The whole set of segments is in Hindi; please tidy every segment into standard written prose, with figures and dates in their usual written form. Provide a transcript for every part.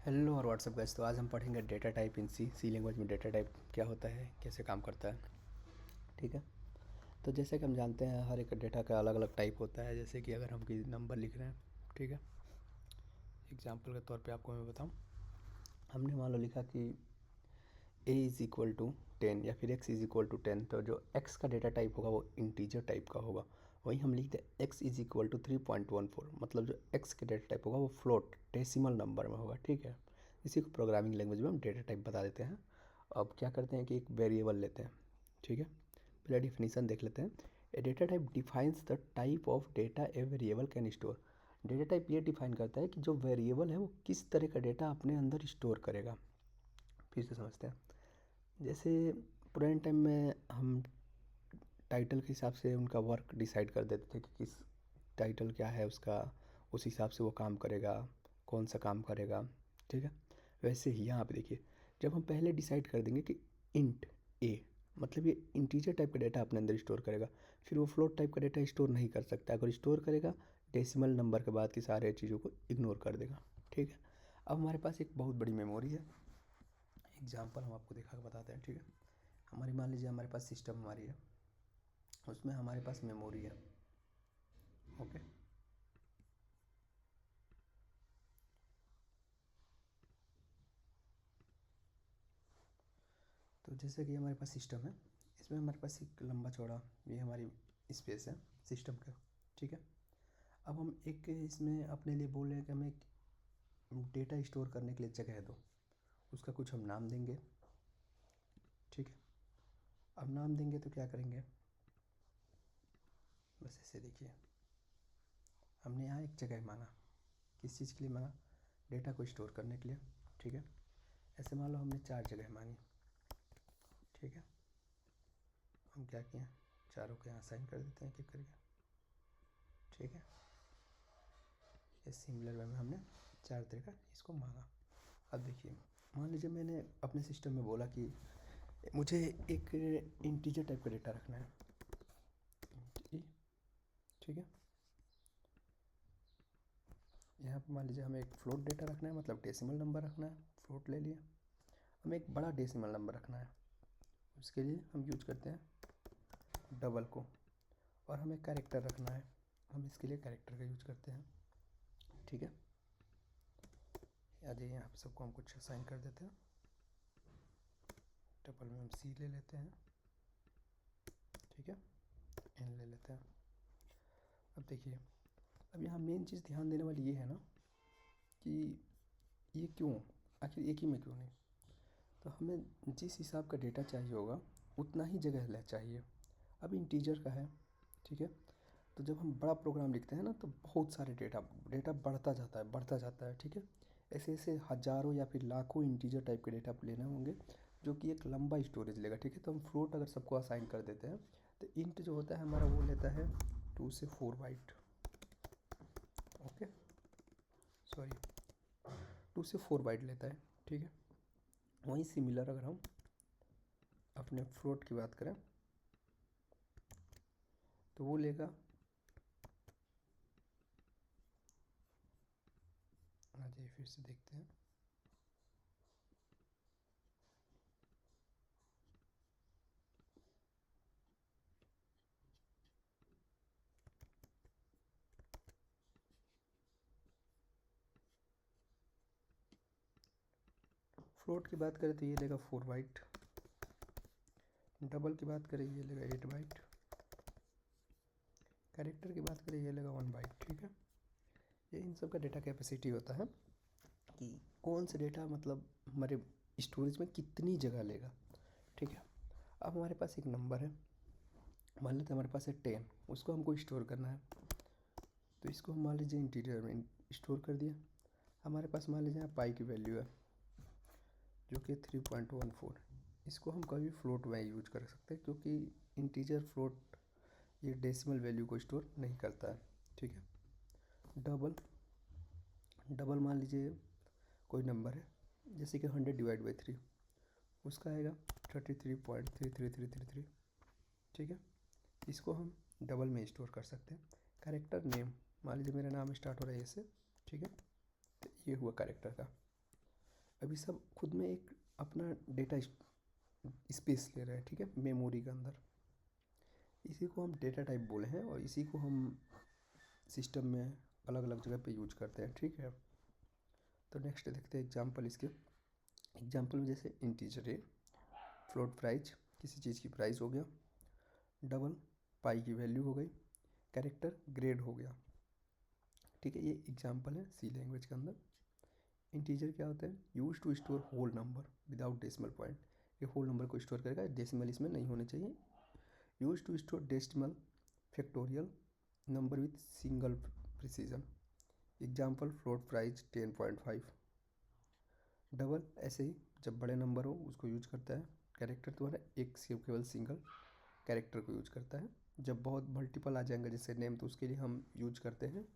हेलो और व्हाट्सअप गाइस। तो आज हम पढ़ेंगे data type in C language में। डेटा टाइप क्या होता है, कैसे काम करता है। ठीक है। तो जैसे कि हम जानते हैं हर एक डेटा का अलग अलग टाइप होता है। जैसे कि अगर हम किसी नंबर लिख रहे हैं, ठीक है, एग्जांपल के तौर पे आपको मैं बताऊं, हमने मान लो लिखा कि a इज़ इक्वल टू 10 या फिर x इज़ इक्वल टू 10, तो जो x का डेटा टाइप होगा वो इंटीजर टाइप का होगा। वहीं हम लिखते हैं x इज़ इक्वल टू 3.14, मतलब जो x का डेटा टाइप होगा वो फ्लोट डेसिमल नंबर में होगा। ठीक है। इसी को प्रोग्रामिंग लैंग्वेज में हम डेटा टाइप बता देते हैं। अब क्या करते हैं कि एक वेरिएबल लेते हैं। ठीक है। पहले डिफिनीसन देख लेते हैं। A data type defines the type of data a variable can store. Data type ये डिफाइन करता है कि जो वेरिएबल है वो किस तरह का डेटा अपने अंदर स्टोर करेगा। फिर से समझते हैं। जैसे पुराने टाइम में हम टाइटल के हिसाब से उनका वर्क डिसाइड कर देते थे कि किस टाइटल क्या है उसका, उस हिसाब से वो काम करेगा, कौन सा काम करेगा। ठीक है। वैसे ही यहाँ पे देखिए, जब हम पहले डिसाइड कर देंगे कि इंट ए, मतलब ये इंटीजर टाइप का डेटा अपने अंदर स्टोर करेगा, फिर वो फ्लोट टाइप का डेटा स्टोर नहीं कर सकता। अगर स्टोर करेगा डेसिमल नंबर के बाद की सारे चीज़ों को इग्नोर कर देगा। ठीक है। अब हमारे पास एक बहुत बड़ी मेमोरी है। एग्जाम्पल हम आपको दिखा के बताते हैं। ठीक है। हमारी मान लीजिए हमारे पास सिस्टम हमारी है, उसमें हमारे पास मेमोरी है। ओके। तो जैसे कि हमारे पास सिस्टम है, इसमें हमारे पास एक लंबा चौड़ा ये हमारी स्पेस है सिस्टम का। ठीक है। अब हम एक इसमें अपने लिए बोल रहे हैं कि हमें एक डेटा स्टोर करने के लिए जगह दो। उसका कुछ हम नाम देंगे। ठीक है। अब नाम देंगे तो क्या करेंगे, बस ऐसे देखिए, हमने यहाँ एक जगह मांगा। किस चीज़ के लिए मांगा? डेटा को स्टोर करने के लिए। ठीक है। ऐसे मान लो हमने 4 जगह मांगी। ठीक है। हम क्या किए, चारों को यहाँ साइन कर देते हैं एक एक करके। ठीक है। ये सिमिलर वे में हमने 4 तरह का इसको मांगा। अब देखिए, मान लीजिए मैंने अपने सिस्टम में बोला कि मुझे एक इंटीजर टाइप का डेटा रखना है। ठीक है। यहाँ पर मान लीजिए हमें एक फ्लोट डेटा रखना है, मतलब डेसिमल नंबर रखना है। फ्लोट ले लिया। हमें एक बड़ा डेसिमल नंबर रखना है। उसके लिए हम यूज करते हैं डबल को। और हमें कैरेक्टर रखना है, हम इसके लिए कैरेक्टर का यूज करते हैं। ठीक है। आ जाइए, यहाँ पर सबको हम कुछ असाइन कर देते हैं। डबल में हम सी ले लेते हैं। ठीक है। एन ले लेते हैं। अब देखिए, अब यहाँ मेन चीज़ ध्यान देने वाली ये है ना कि ये क्यों, आखिर एक ही में क्यों नहीं। तो हमें जिस हिसाब का डेटा चाहिए होगा उतना ही जगह ले चाहिए। अब इंटीजर का है। ठीक है। तो जब हम बड़ा प्रोग्राम लिखते हैं ना तो बहुत सारे डेटा डेटा बढ़ता जाता है, बढ़ता जाता है। ठीक है। ऐसे ऐसे हज़ारों या फिर लाखों इंटीजर टाइप के डेटा लेने होंगे जो कि एक लंबा स्टोरेज लेगा। ठीक है। तो हम फ्लोट अगर सबको असाइन कर देते हैं तो इंट जो होता है हमारा वो लेता है 2 से 4 बाइट। ओके, सॉरी, 2 से 4 बाइट लेता है। ठीक है। वहीं सिमिलर अगर हम अपने फ्लोट की बात करें तो वो लेगा, आ जाइए फिर से देखते हैं। फ्लोट की बात करें तो ये लेगा 4 बाइट। डबल की बात करें ये लेगा 8 बाइट। कैरेक्टर की बात करें ये लेगा 1 बाइट। ठीक है। ये इन सब का डेटा कैपेसिटी होता है कि कौन सा डेटा मतलब हमारे स्टोरेज में कितनी जगह लेगा। ठीक है। अब हमारे पास एक नंबर है, मान लेते हैं हमारे पास है 10, उसको हमको स्टोर करना है। तो इसको हम मान लीजिए इंटीरियर में स्टोर कर दिया। हमारे पास मान लीजिए यहाँ पाई की वैल्यू है जो कि 3.14। इसको हम कभी फ्लोट में यूज कर सकते हैं क्योंकि इंटीजर फ्लोट ये डेसिमल वैल्यू को स्टोर नहीं करता है। ठीक है। डबल, डबल मान लीजिए कोई नंबर है जैसे कि 100 डिवाइड बाई 3, उसका आएगा 33.33333। ठीक है। इसको हम डबल में स्टोर कर सकते हैं। कैरेक्टर नेम, मान लीजिए मेरा नाम स्टार्ट हो रहा है ऐसे। ठीक है। तो ये हुआ कैरेक्टर का। अभी सब खुद में एक अपना डेटा स्पेस ले रहे हैं, ठीक है, मेमोरी के अंदर। इसी को हम डेटा टाइप बोले हैं और इसी को हम सिस्टम में अलग अलग जगह पे यूज करते हैं, ठीक है। तो नेक्स्ट देखते हैं एग्जांपल इसके। एग्जांपल में जैसे इंटीजर है, फ्लोट प्राइस किसी चीज़ की प्राइस हो गया, डबल पाई की वैल्यू हो गई, कैरेक्टर ग्रेड हो गया, ठीक है। ये एग्जांपल है सी लैंग्वेज के अंदर। इंटीजर क्या होता है? Use to store whole number without decimal point. ये होल नंबर को स्टोर करेगा, डेसिमल इसमें नहीं होने चाहिए। Use to store decimal factorial number with single precision. Example float price 10.5। Double ऐसे ही जब बड़े नंबर हो उसको यूज करता है। कैरेक्टर तुम्हारा एक से केवल सिंगल कैरेक्टर को यूज करता है। जब बहुत मल्टीपल आ जाएंगे जैसे नेम, तो उसके लिए हम यूज करते हैं,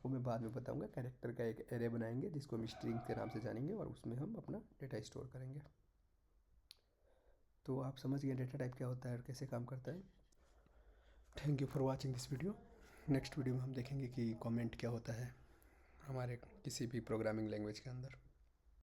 वो मैं बाद में बताऊंगा। कैरेक्टर का एक एरे बनाएंगे जिसको हम स्ट्रिंग के नाम से जानेंगे और उसमें हम अपना डेटा स्टोर करेंगे। तो आप समझ गए डेटा टाइप क्या होता है और कैसे काम करता है। Thank you for watching this video. Next video में हम देखेंगे कि कमेंट क्या होता है हमारे किसी भी प्रोग्रामिंग लैंग्वेज के अंदर।